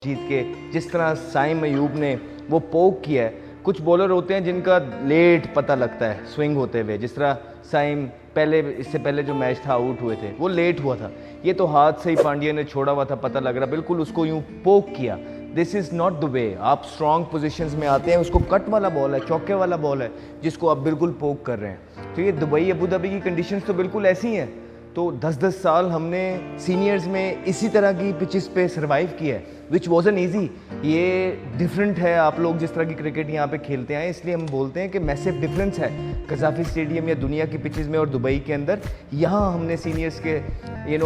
जीत के, जिस तरह साइम अयूब ने वो पोक किया है। कुछ बॉलर होते हैं जिनका लेट पता लगता है स्विंग होते हुए, जिस तरह साइम इससे पहले जो मैच था आउट हुए थे वो लेट हुआ था। ये तो हाथ से ही पांड्या ने छोड़ा हुआ था, पता लग रहा, बिल्कुल उसको यूँ पोक किया। This is not the way. आप स्ट्रॉन्ग पोजीशंस में आते हैं, उसको कट वाला बॉल है, चौके वाला बॉल है, जिसको आप बिल्कुल पोक कर रहे हैं। तो ये दुबई अबू धाबी की कंडीशंस तो बिल्कुल ऐसी हैं। तो 10-10 साल हमने सीनियर्स में इसी तरह की पिचेस पे सर्वाइव किया है, विच वॉजन ईजी। ये डिफरेंट है, आप लोग जिस तरह की क्रिकेट यहाँ पे खेलते हैं, इसलिए हम बोलते हैं कि मैसिव डिफरेंस है कज़ाफ़ी स्टेडियम या दुनिया की पिचेस में और दुबई के अंदर। यहाँ हमने सीनियर्स के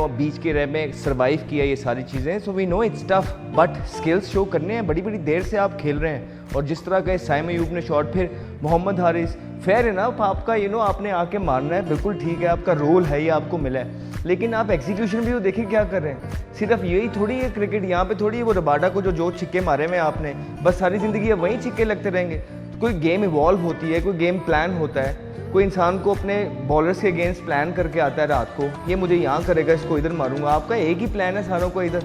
बीच के रह में सर्वाइव किया ये सारी चीज़ें। So we know it's tough, but skills show करने हैं। बड़ी बड़ी देर से आप खेल रहे हैं, और जिस तरह का साइम अयूब ने शॉट, फिर मोहम्मद हारिस, फेयर इनफ आपका आपने आके मारना है, बिल्कुल ठीक है, आपका रोल है, ये आपको मिला है, लेकिन आप एग्जीक्यूशन भी तो देखिए क्या कर रहे हैं। सिर्फ यही थोड़ी है क्रिकेट, यहाँ पे थोड़ी है वो रबाडा को जो छिक्के मारे में आपने, बस सारी ज़िंदगी अब वहीं छिक्के लगते रहेंगे। तो कोई गेम इवॉल्व होती है, कोई गेम प्लान होता है, कोई इंसान को अपने बॉलर्स के अगेंस्ट प्लान करके आता है रात को, ये मुझे यहाँ करेगा, इसको इधर मारूंगा। आपका एक ही प्लान है सारों को, इधर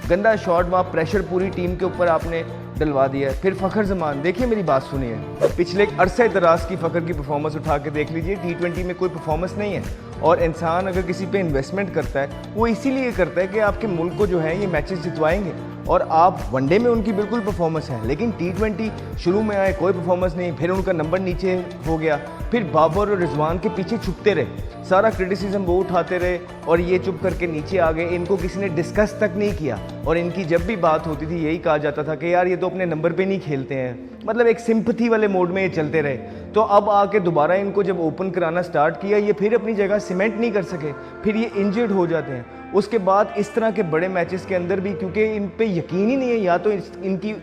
गंदा शॉट, वहाँ प्रेशर पूरी टीम के ऊपर आपने डलवा दिया है। फिर फ़खर जमान, देखिए मेरी बात सुनिए, पिछले एक अरसे दराज की फ़खर की परफॉर्मेंस उठा के देख लीजिए। T20 में कोई परफॉर्मेंस नहीं है, और इंसान अगर किसी पे इन्वेस्टमेंट करता है वो इसीलिए करता है कि आपके मुल्क को जो है ये मैचेस जितवाएंगे, और आप वनडे में उनकी बिल्कुल परफॉर्मेंस है, लेकिन T20 शुरू में आए कोई परफॉर्मेंस नहीं, फिर उनका नंबर नीचे हो गया, फिर बाबर और रिजवान के पीछे छुपते रहे, सारा क्रिटिसिज्म वो उठाते रहे और ये चुप करके नीचे आ गए। इनको किसी ने डिस्कस तक नहीं किया, और इनकी जब भी बात होती थी यही कहा जाता था कि यार ये तो अपने नंबर पे नहीं खेलते हैं, मतलब एक सिंपथी वाले मोड में ये चलते रहे। तो अब आके दोबारा इनको जब ओपन कराना स्टार्ट किया, ये फिर अपनी जगह सीमेंट नहीं कर सके, फिर ये इंजर्ड हो जाते हैं। उसके बाद इस तरह के बड़े मैचेस के अंदर भी, क्योंकि इन पे यकीन ही नहीं है, या तो इनकी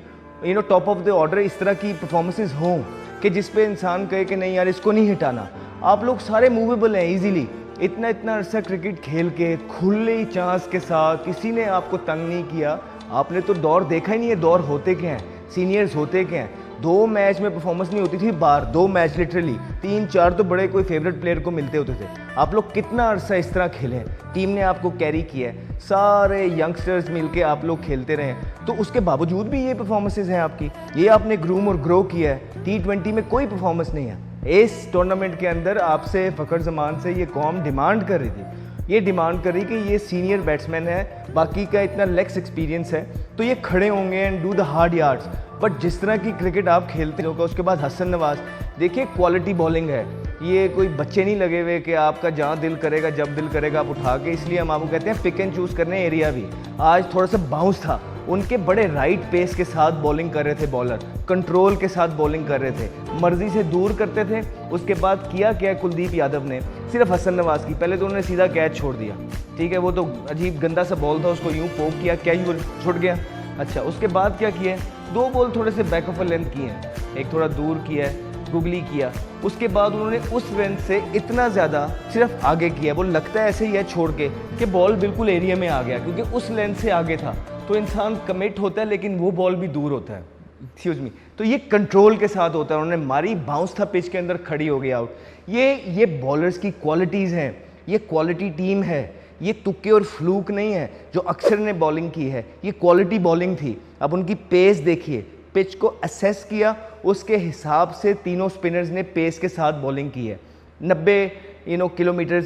टॉप ऑफ द ऑर्डर इस तरह की परफॉर्मेंसेज हों कि जिस पे इंसान कहे कि नहीं यार इसको नहीं हटाना। आप लोग सारे मूवेबल हैं ईजीली, इतना अरसा क्रिकेट खेल के खुले चांस के साथ, किसी ने आपको तंग नहीं किया। आपने तो दौर देखा ही नहीं है, दौर होते क्या हैं, सीनियर्स होते क्या हैं। 2 मैच में परफॉर्मेंस नहीं होती थी बार, 2 मैच लिटरली, 3-4 तो बड़े कोई फेवरेट प्लेयर को मिलते होते थे। आप लोग कितना अरसा इस तरह खेले, टीम ने आपको कैरी किया है, सारे यंगस्टर्स मिलके आप लोग खेलते रहे, तो उसके बावजूद भी ये परफॉर्मेंसेज हैं आपकी, ये आपने ग्रूम और ग्रो किया है। T20 में कोई परफॉर्मेंस नहीं है। इस टूर्नामेंट के अंदर आपसे फ़खर जमान से ये कौम डिमांड कर रही थी, ये डिमांड कर रही कि ये सीनियर बैट्समैन है, बाकी का इतना लेग्स एक्सपीरियंस है, तो ये खड़े होंगे and do the hard yards. But जिस तरह की क्रिकेट आप खेलते हो, उसके बाद हसन नवाज, देखिए क्वालिटी बॉलिंग है, ये कोई बच्चे नहीं लगे हुए कि आपका जहाँ दिल करेगा जब दिल करेगा आप उठा के, इसलिए हम आपको कहते हैं पिक एंड चूज़ करने एरिया भी। आज थोड़ा सा बाउंस था, उनके बड़े राइट पेस के साथ बॉलिंग कर रहे थे बॉलर, कंट्रोल के साथ बॉलिंग कर रहे थे, मर्जी से दूर करते थे। उसके बाद किया क्या कुलदीप यादव ने, सिर्फ हसन नवाज की, पहले तो उन्होंने सीधा कैच छोड़ दिया, ठीक है, वो तो अजीब गंदा सा बॉल था, उसको यूँ पोक किया, क्या ही छुट गया। अच्छा, उसके बाद क्या किया, 2 बॉल थोड़े से बैक ऑफ लेंथ किए हैं, एक थोड़ा दूर किया है, गुगली किया, उसके बाद उन्होंने उस लेंथ से इतना ज़्यादा सिर्फ आगे किया, वो लगता है ऐसे ही है छोड़ के कि बॉल बिल्कुल एरिया में आ गया, क्योंकि उस लेंथ से आगे था, तो इंसान कमिट होता है, लेकिन वो बॉल भी दूर होता है, एक्सक्यूज मी। तो ये कंट्रोल के साथ होता है, उन्होंने मारी, बाउंस था पिच के अंदर, खड़ी हो गई आउट। ये बॉलर्स की क्वालिटीज़ हैं, ये क्वालिटी टीम है, ये तुक्के और फ्लूक नहीं है जो अक्सर ने बॉलिंग की है, ये क्वालिटी बॉलिंग थी। अब उनकी पेस देखिए, पिच को असेस किया, उसके हिसाब से तीनों स्पिनर्स ने पेस के साथ बॉलिंग की है। 90 किलोमीटर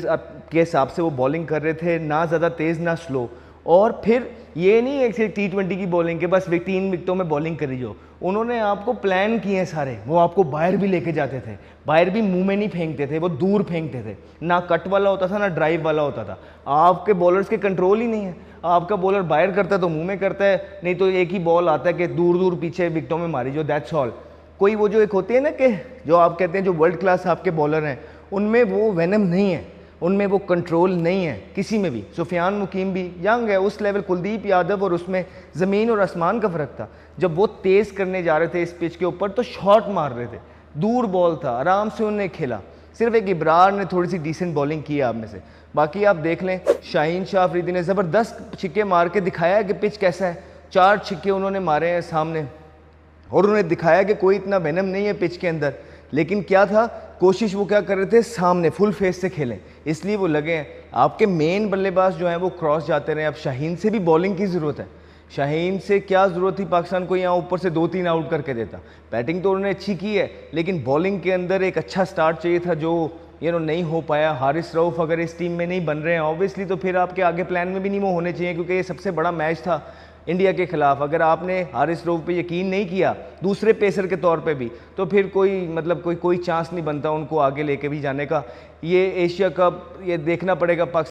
के हिसाब से वो बॉलिंग कर रहे थे, ना ज़्यादा तेज़ ना स्लो। और फिर ये नहीं है कि T20 की बॉलिंग के बस 3 विकेटों में बॉलिंग करी जो, उन्होंने आपको प्लान किए हैं सारे, वो आपको बाहर भी लेके जाते थे, बाहर भी मुंह में नहीं फेंकते थे, वो दूर फेंकते थे, ना कट वाला होता था ना ड्राइव वाला होता था। आपके बॉलर्स के कंट्रोल ही नहीं है, आपका बॉलर बाहर करता है तो मुंह में करता है, नहीं तो एक ही बॉल आता है कि दूर दूर पीछे विकेटों में मारी जो, दैट्स ऑल। कोई वो जो एक होती है ना कि जो आप कहते हैं जो वर्ल्ड क्लास आपके बॉलर हैं, उनमें वो वेनम नहीं है, उनमें वो कंट्रोल नहीं है किसी में भी। सुफियान मुकीम भी यंग है उस लेवल, कुलदीप यादव, और उसमें ज़मीन और आसमान का फ़र्क था। जब वो तेज़ करने जा रहे थे इस पिच के ऊपर तो शॉट मार रहे थे, दूर बॉल था, आराम से उन्होंने खेला। सिर्फ एक इब्रार ने थोड़ी सी डिसेंट बॉलिंग की आप में से, बाकी आप देख लें शाहीन शाह अफरीदी ने ज़बरदस्त छिक्के मार के दिखाया है कि पिच कैसा है। 4 छिक्के उन्होंने मारे हैं सामने, और उन्होंने दिखाया कि कोई इतना वेनम नहीं है पिच के अंदर। लेकिन क्या था, कोशिश वो क्या कर रहे थे, सामने फुल फेस से खेलें, इसलिए वो लगे हैं। आपके मेन बल्लेबाज जो हैं वो क्रॉस जाते रहे। अब शाहीन से भी बॉलिंग की ज़रूरत है, शाहीन से क्या ज़रूरत थी पाकिस्तान को यहाँ ऊपर से 2-3 आउट करके देता। बैटिंग तो उन्होंने अच्छी की है, लेकिन बॉलिंग के अंदर एक अच्छा स्टार्ट चाहिए था जो नहीं हो पाया। हारिस रऊफ़ अगर इस टीम में नहीं बन रहे हैं ऑब्वियसली, तो फिर आपके आगे प्लान में भी नहीं वो होने चाहिए, क्योंकि ये सबसे बड़ा मैच था इंडिया के खिलाफ। अगर आपने हारिस रऊफ़ पे यकीन नहीं किया दूसरे पेसर के तौर पे भी, तो फिर कोई चांस नहीं बनता उनको आगे लेके भी जाने का। ये एशिया कप ये देखना पड़ेगा पाकिस्तान